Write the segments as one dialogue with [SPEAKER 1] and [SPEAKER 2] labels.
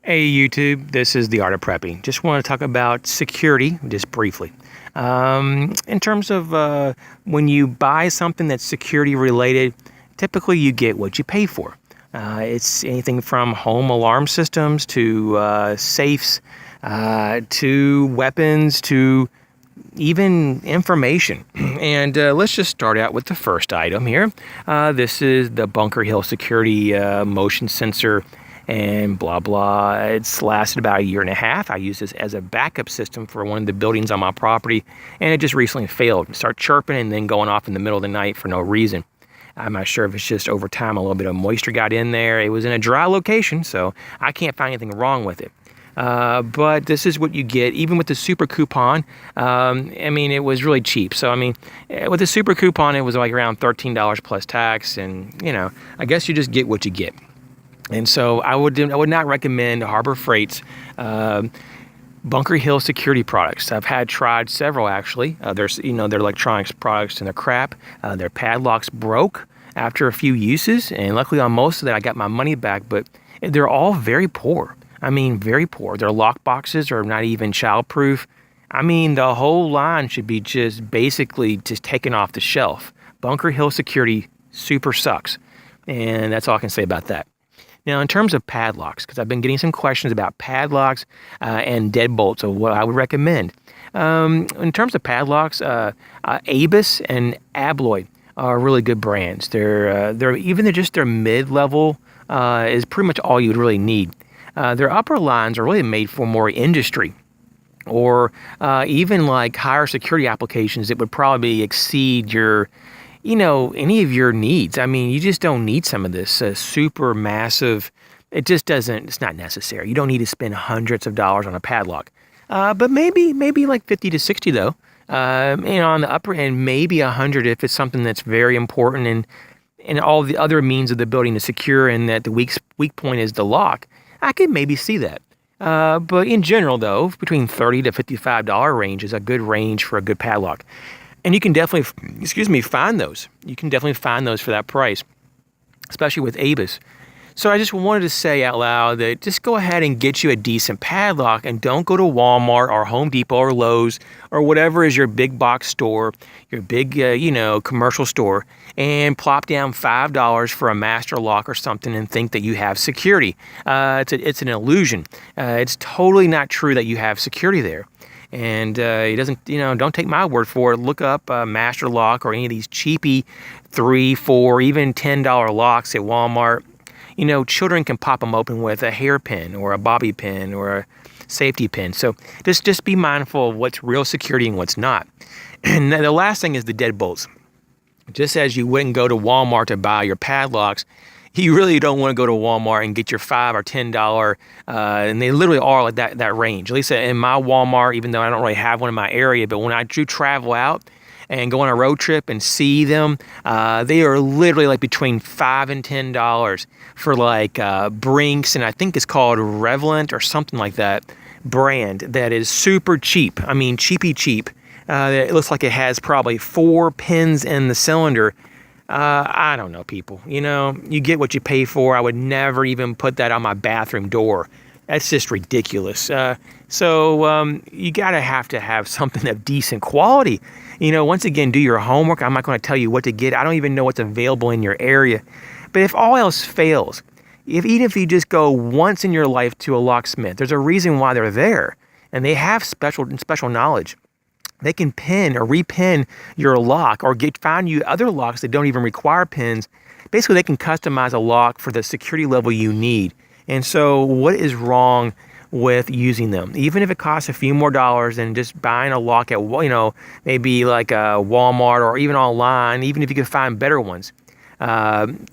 [SPEAKER 1] Hey YouTube, this is The Art of Prepping. Just want to talk about security just briefly. In terms of when you buy something that's security related, typically you get what you pay for. It's anything from home alarm systems to safes to weapons to even information. And let's just start out with the first item here. This is the Bunker Hill Security motion sensor and blah blah. It's lasted about 1.5 years. I use this as a backup system for one of the buildings on my property, and it just recently failed. It started chirping and then going off in the middle of the night for no reason. I'm not sure if it's just over time a little bit of moisture got in there. It was in a dry location, so I can't find anything wrong with it. But this is what you get, even with the super coupon. I mean, it was really cheap. So, I mean, with the super coupon, it was like around $13 plus tax, and I guess you just get what you get. And so I would not recommend Harbor Freight's Bunker Hill security products. I've tried several actually. There's their electronics products and they're crap. Their padlocks broke after a few uses, and luckily on most of that I got my money back. But they're all very poor. I mean, very poor. Their lock boxes are not even child-proof. I mean, the whole line should be just basically just taken off the shelf. Bunker Hill security super sucks, and that's all I can say about that. Now, in terms of padlocks, because I've been getting some questions about padlocks and deadbolts of what I would recommend. In terms of padlocks, Abus and Abloy are really good brands. They're just their mid-level is pretty much all you would really need. Their upper lines are really made for more industry or even like higher security applications that would probably exceed your any of your needs. I mean, you just don't need some of this super massive. It's not necessary. You don't need to spend hundreds of dollars on a padlock. But maybe like 50 to 60 though. On the upper end, maybe 100 if it's something that's very important and all the other means of the building is secure and that the weak point is the lock. I could maybe see that. But in general though, between $30 to $55 range is a good range for a good padlock. And you can definitely, find those. You can definitely find those for that price, especially with Abus. So I just wanted to say out loud that just go ahead and get you a decent padlock and don't go to Walmart or Home Depot or Lowe's or whatever is your big box store, your big, commercial store, and plop down $5 for a master lock or something and think that you have security. It's an illusion. It's totally not true that you have security there. And it doesn't, don't take my word for it. Look up Master Lock or any of these cheapy $3, $4, even $10 locks at Walmart. Children can pop them open with a hairpin or a bobby pin or a safety pin. So just be mindful of what's real security and what's not. And the last thing is the deadbolts. Just as you wouldn't go to Walmart to buy your padlocks, you really don't want to go to Walmart and get your $5 or $10, and they literally are like that range. At least in my Walmart, even though I don't really have one in my area, but when I do travel out and go on a road trip and see them, they are literally like between $5 and $10 for like Brinks, and I think it's called Revlent or something like that brand that is super cheap. I mean, cheapy cheap. It looks like it has probably 4 pins in the cylinder. I don't know, people. You get what you pay for. I would never even put that on my bathroom door. That's just ridiculous. So you gotta have to have something of decent quality. Once again, do your homework. I'm not going to tell you what to get. I don't even know what's available in your area. But if all else fails, even if you just go once in your life to a locksmith, there's a reason why they're there, and they have special knowledge. They can pin or repin your lock or find you other locks that don't even require pins. Basically, they can customize a lock for the security level you need. And so what is wrong with using them? Even if it costs a few more dollars than just buying a lock at, maybe like a Walmart or even online, even if you can find better ones.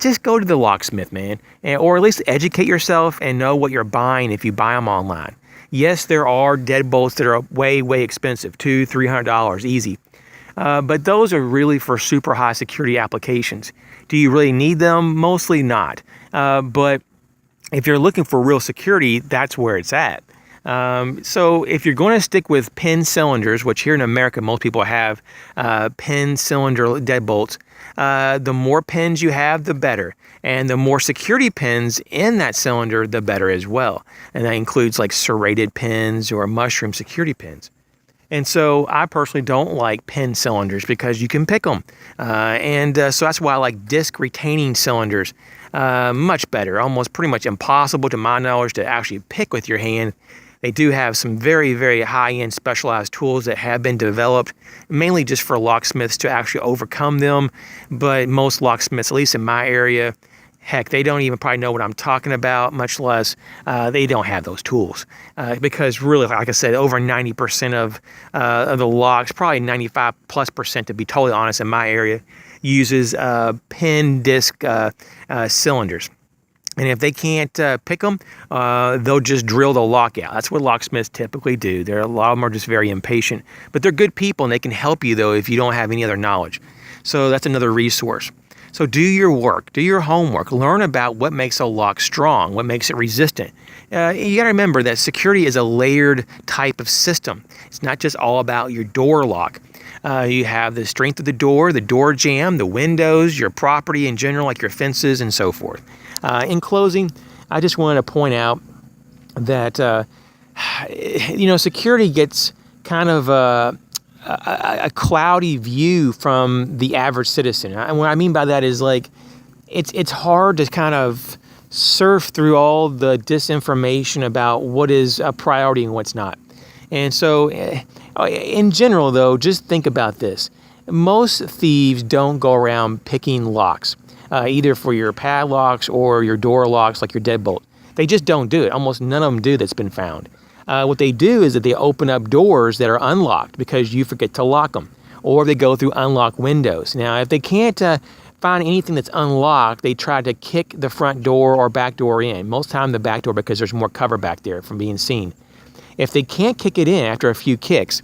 [SPEAKER 1] Just go to the locksmith, man, or at least educate yourself and know what you're buying if you buy them online. Yes, there are deadbolts that are way, way expensive, $200, $300 easy. But those are really for super high security applications. Do you really need them? Mostly not. But if you're looking for real security, that's where it's at. So if you're going to stick with pin cylinders, which here in America most people have pin cylinder deadbolts, The more pins you have, the better. And the more security pins in that cylinder, the better as well. And that includes like serrated pins or mushroom security pins. And so I personally don't like pin cylinders because you can pick them. So that's why I like disc retaining cylinders much better. Almost pretty much impossible to my knowledge to actually pick with your hand. They do have some very, very high-end specialized tools that have been developed mainly just for locksmiths to actually overcome them. But most locksmiths, at least in my area, heck, they don't even probably know what I'm talking about, much less they don't have those tools. Because really, like I said, over 90% of the locks, probably 95+% to be totally honest in my area, uses pin disc cylinders. And if they can't pick them, they'll just drill the lock out. That's what locksmiths typically do. A lot of them are just very impatient. But they're good people, and they can help you, though, if you don't have any other knowledge. So that's another resource. So do your work, do your homework, learn about what makes a lock strong, what makes it resistant. You got to remember that security is a layered type of system. It's not just all about your door lock. You have the strength of the door jamb, the windows, your property in general, like your fences and so forth. In closing, I just wanted to point out that, security gets kind of a cloudy view from the average citizen. And what I mean by that is like it's hard to kind of surf through all the disinformation about what is a priority and what's not. And so in general, though, just think about this. Most thieves don't go around picking locks, either for your padlocks or your door locks like your deadbolt. They just don't do it. Almost none of them do that's been found. What they do is that they open up doors that are unlocked because you forget to lock them, or they go through unlocked windows. Now, if they can't find anything that's unlocked, they try to kick the front door or back door in. Most time the back door because there's more cover back there from being seen. If they can't kick it in after a few kicks,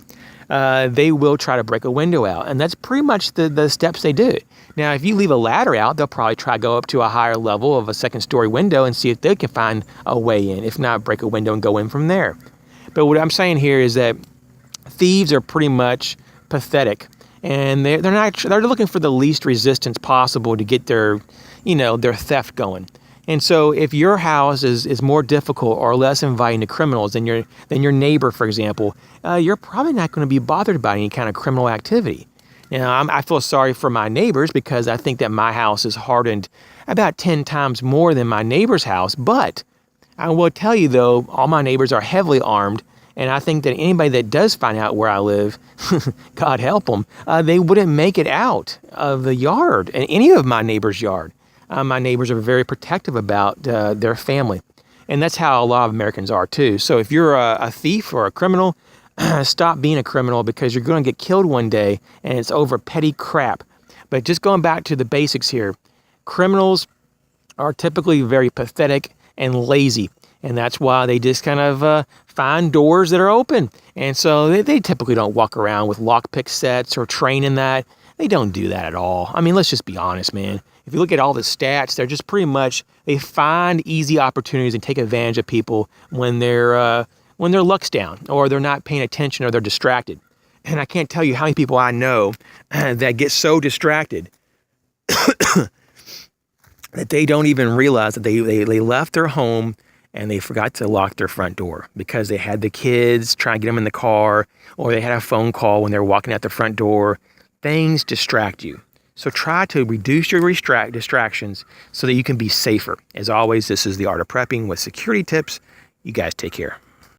[SPEAKER 1] they will try to break a window out. And that's pretty much the steps they do. Now, if you leave a ladder out, they'll probably try to go up to a higher level of a second-story window and see if they can find a way in. If not, break a window and go in from there. But what I'm saying here is that thieves are pretty much pathetic. And they're looking for the least resistance possible to get their theft going. And so if your house is more difficult or less inviting to criminals than your neighbor, for example, you're probably not going to be bothered by any kind of criminal activity. I feel sorry for my neighbors because I think that my house is hardened about 10 times more than my neighbor's house. But I will tell you, though, all my neighbors are heavily armed. And I think that anybody that does find out where I live, God help them, they wouldn't make it out of the yard, any of my neighbor's yard. My neighbors are very protective about their family. And that's how a lot of Americans are, too. So if you're a thief or a criminal, stop being a criminal because you're going to get killed one day, and it's over petty crap. But just going back to the basics here, criminals are typically very pathetic and lazy. And that's why they just kind of find doors that are open. And so they typically don't walk around with lockpick sets or train in that. They don't do that at all. I mean, let's just be honest, man. If you look at all the stats, they're just pretty much, they find easy opportunities and take advantage of people when their luck's down or they're not paying attention or they're distracted. And I can't tell you how many people I know that get so distracted that they don't even realize that they left their home and they forgot to lock their front door because they had the kids trying to get them in the car, or they had a phone call when they're walking out the front door. Things distract you. So try to reduce your distractions so that you can be safer. As always, this is The Art of Prepping with security tips. You guys take care.